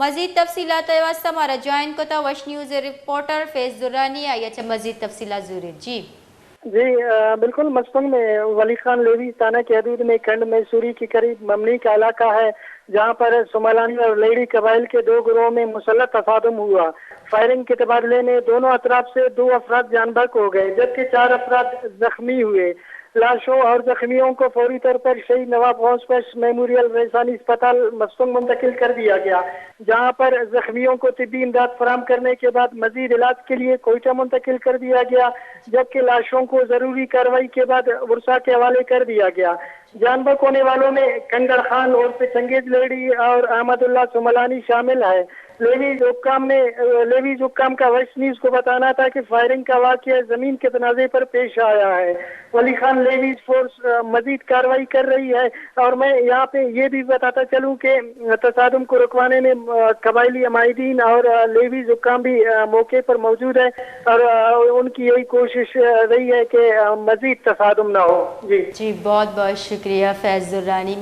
मजीद तफसीलात वास्ते हमारा ज्वाइन को था वश न्यूज़ रिपोर्टर फैज दुर्रानी आइए मजीद तफसीलात जरूर जी जी बिल्कुल मस्तंग में वली खान लेवी थाना की हदूद में खंड मैसूरी के करीब ममनी का इलाका है, जहां पर सोमालानी और लेडी कबाइल के दो गिरोह में मुसल्लह तसादुम हुआ। फायरिंग के तबादले में दोनों अतराफ से 2 अफराद जान बहक हो गए, जबकि 4 अफराद जख्मी हुए। लाशों और जख्मियों को फौरी तौर पर शहीद नवाब हॉस्पिटल मेमोरियल वैसानी अस्पताल मस्तंग मुंतकिल कर दिया गया, जहां पर जख्मियों को तिब्बी इमदाद फराम करने के बाद मजीद इलाज के लिए कोयटा मुंतकिल कर दिया गया, जबकि लाशों को जरूरी कार्रवाई के बाद वर्षा के हवाले कर दिया गया। जान बहक होने वालों में कंगड़ खान और चंगेज लेडी और अहमदुल्ला सुमलानी शामिल है। लेवी हुक्काम का वश न्यूज को बताना था कि फायरिंग का वाकया जमीन के तनाजे पर पेश आया है। वली खान लेवी फोर्स मजीद कार्रवाई कर रही है। और मैं यहाँ पे ये भी बताता चलूँ कि तसादुम को रुकवाने में कबायली अमायदीन और लेवी हुक्काम भी मौके पर मौजूद है, और उनकी यही कोशिश रही है कि मजीद तसादुम ना हो। जी जी बहुत बहुत शुक्रिया फैज दुर्रानी।